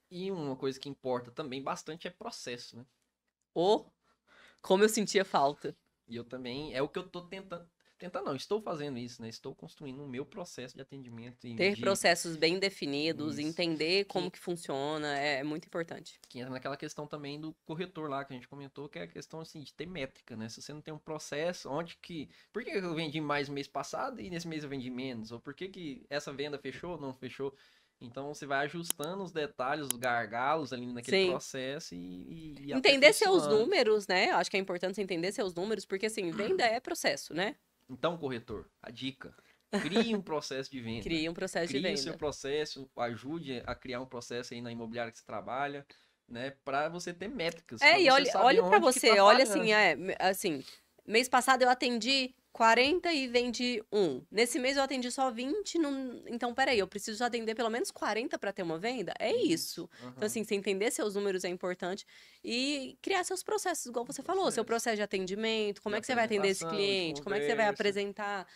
E uma coisa que importa também bastante é processo, né? Ou como eu sentia falta. E eu também, é o que eu tô tentando, tentando não, estou fazendo isso, né? Estou construindo o meu processo de atendimento e Ter de processos bem definidos, isso, entender como que, que funciona, é muito importante. que entra naquela questão também do corretor lá que a gente comentou, que é a questão assim de ter métrica, né? Se você não tem um processo, onde que, por que eu vendi mais mês passado e nesse mês eu vendi menos? Ou por que que essa venda fechou ou não fechou? Então você vai ajustando os detalhes, os gargalos ali naquele Sim. processo e Entender seus aperfeiçoando. números, né? Acho que é importante você entender seus números, porque assim, venda é processo, né? Então, corretor, a dica: crie um processo de venda. Cria um processo de Crie o seu venda. processo, ajude a criar um processo aí na imobiliária que você trabalha, né? Para você ter métricas, para É, e você saber olhe para onde que tá você, olha assim, falhando. assim, mês passado eu atendi 40 e vendi um. Nesse mês eu atendi só 20, então peraí, eu preciso atender pelo menos 40 para ter uma venda? É Isso. isso. Então, Aham. assim, você entender seus números é importante e criar seus processos, igual Um você falou, seu processo processo de atendimento, de como é que você vai atender esse apresentação, de cliente, como é que você vai conversa. apresentar,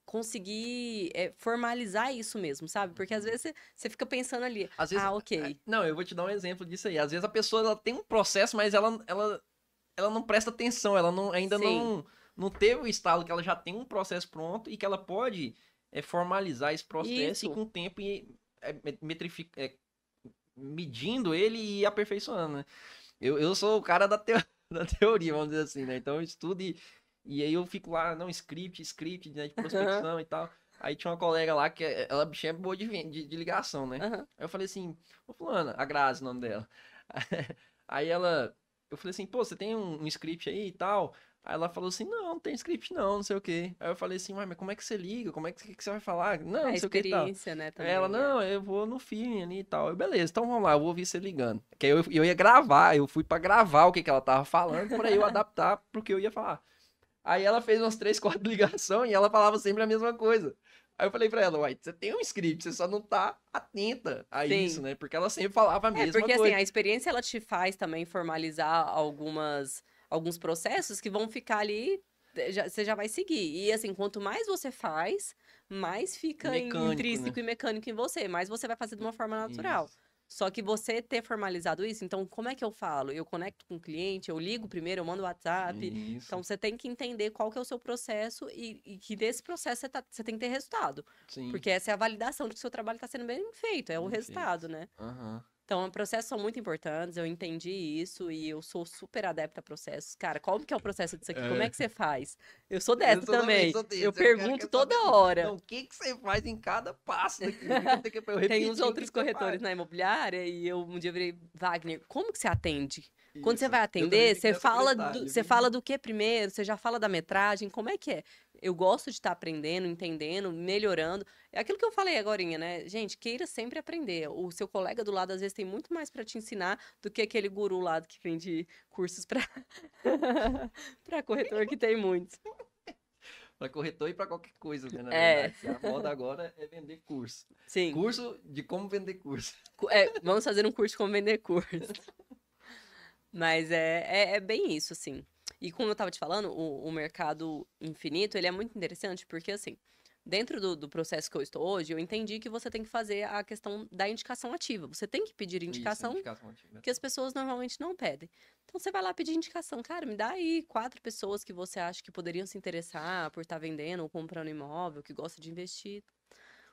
conseguir formalizar isso mesmo, sabe? Porque às Uhum. vezes você fica pensando ali, Às vezes, ah, ok, não, eu vou te dar um exemplo disso aí. Às vezes a pessoa ela tem um processo, mas ela não presta atenção, ela não, ainda sim, não teve o estalo que ela já tem um processo pronto e que ela pode formalizar esse processo e isso. com o tempo medindo ele e aperfeiçoando, né? Eu sou o cara da, da teoria, vamos dizer assim, né? Então eu estudo e aí eu fico lá, não, script, né, de Aham, prospecção e tal. Aí tinha uma colega lá que ela bichinha é boa de ligação, né? aham. Aí eu falei assim, ô fulana, a Grazi, o nome dela. Aí eu falei assim, pô, você tem um script aí e tal? Aí ela falou assim, não tem script não, não sei o quê. Aí eu falei assim, ué, mas como é que você liga? Como é que você vai falar? Não, É não sei o que e tal. experiência, né, Aí ela, também, não, eu vou no feeling ali e tal. Eu, beleza, então vamos lá, eu vou ouvir você ligando. Que aí eu ia gravar, eu fui pra gravar o que, que ela tava falando pra eu adaptar pro que eu ia falar. Aí ela fez umas 3, 4 ligações e ela falava sempre a mesma coisa. Aí eu falei pra ela, uai, você tem um script, você só não tá atenta a isso, Sim. né? Porque ela sempre falava a É, mesma porque assim, coisa. a experiência ela te faz também formalizar alguns processos que vão ficar ali, você já vai seguir. E assim, quanto mais você faz, mais fica Mecânico, né? intrínseco e mecânico em você, mais você vai fazer de uma forma natural. Isso, Só que você ter formalizado isso, então como é que eu falo? Eu conecto com o cliente, eu ligo primeiro, eu mando WhatsApp. isso, Então você tem que entender qual que é o seu processo e que desse processo você tem que ter resultado. sim, Porque essa é a validação de que o seu trabalho está sendo bem feito, é o bem feito. resultado, né? Aham. Então, processos são muito importantes, eu entendi isso e eu sou super adepta a processos. Cara, como que é o processo disso aqui? Como é É, que você faz? Eu sou eu dessa também também. sou Eu desse. Eu pergunto quero toda saber assim. hora. Não, o que, que você faz em cada passo daqui? O que, que eu tenho que eu Tem uns repetir? O que, outros que você faz? corretores na imobiliária e eu um dia virei, Wagner, como que você atende? Quando você Isso. vai Eu também atender, fico nessa metade, você viu? fala do que primeiro? Você já fala da metragem? Como é que é? Eu gosto de estar aprendendo, entendendo, melhorando. É aquilo que eu falei agorinha, né? Gente, queira sempre aprender. O seu colega do lado às vezes tem muito mais para te ensinar do que aquele guru lá que vende cursos para para corretor que tem muitos. Para corretor e para qualquer coisa, né? Na É, verdade. Que a moda agora é vender curso. sim. Curso de como vender curso. Vamos fazer um curso como vender curso. Mas é bem isso, assim. E como eu estava te falando, o mercado infinito, ele é muito interessante porque, assim, dentro do processo que eu estou hoje, eu entendi que você tem que fazer a questão da indicação ativa. Você tem que pedir Isso, indicação indicação ativa. que as pessoas normalmente não pedem. Então, você vai lá pedir indicação. Cara, me dá aí 4 pessoas que você acha que poderiam se interessar por estar vendendo ou comprando imóvel, que gosta de investir.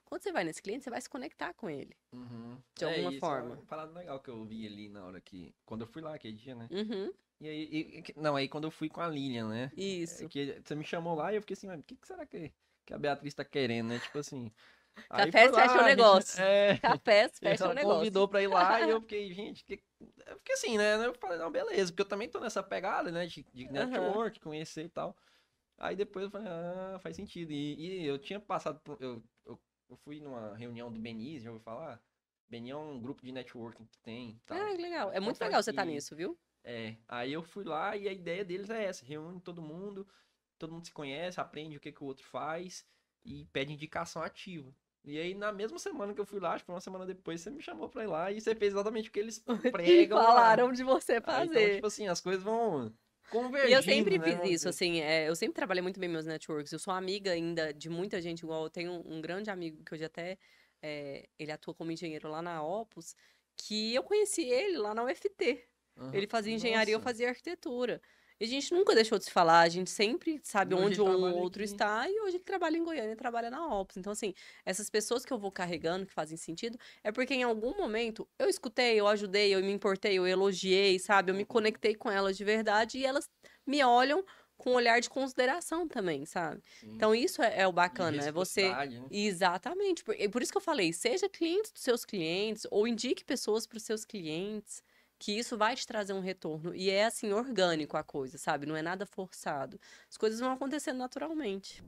Quando você vai nesse cliente, você vai se conectar com ele, Uhum. de É alguma isso, é forma. uma parada legal que eu vi ali na hora que. Quando eu fui lá aquele dia, né? Uhum, E aí. Não, aí quando eu fui com a Lilian, né? É isso. que você me chamou lá e eu fiquei assim, mas o que, que será que a Beatriz tá querendo, né? Tipo assim. Aí foi Cafés fecham lá, a gente. negócio. Cafés fecham Ela negócio. convidou pra ir lá e eu fiquei, gente, eu fiquei assim, né? Eu falei, não, beleza, porque eu também tô nessa pegada, né? De Aham. network, conhecer e tal. Aí depois eu falei, ah, faz sentido. E eu tinha passado por. Eu fui numa reunião do Beniz, já ouviu falar? Beni é um grupo de networking que tem e Ah, tal. que legal. Acho É que muito conta legal você estar aqui. nisso, viu? Aí eu fui lá e a ideia deles é essa: reúne todo mundo se conhece, aprende o que, que o outro faz e pede indicação ativa. E aí, na mesma semana que eu fui lá, acho que foi uma semana depois, você me chamou pra ir lá e você fez exatamente o que eles Que pregam lá. falaram de você Aí, então, fazer. tipo assim, as coisas vão E eu convergindo, sempre né? fiz Vamos isso, dizer. assim, eu sempre trabalhei muito bem meus networks. Eu sou amiga ainda de muita gente, igual eu tenho um grande amigo que hoje até ele atua como engenheiro lá na Opus, que eu conheci ele lá na UFT. Aham. Ele fazia engenharia, eu Nossa. fazia arquitetura. E a gente nunca deixou de se falar, a gente sempre sabe E hoje onde ele um ou trabalha outro aqui. está, e hoje ele trabalha em Goiânia e trabalha na Opus. Então, assim, essas pessoas que eu vou carregando, que fazem sentido, é porque em algum momento eu escutei, eu ajudei, eu me importei, eu elogiei, sabe? Eu me Uhum. conectei com elas de verdade e elas me olham com um olhar de consideração também, sabe? Sim. Então, isso é o E bacana, é você. reciprocidade, né? Exatamente. Por isso que eu falei, seja cliente dos seus clientes, ou indique pessoas para os seus clientes, que isso vai te trazer um retorno. E é assim, orgânico a coisa, sabe? Não é nada forçado. As coisas vão acontecendo naturalmente.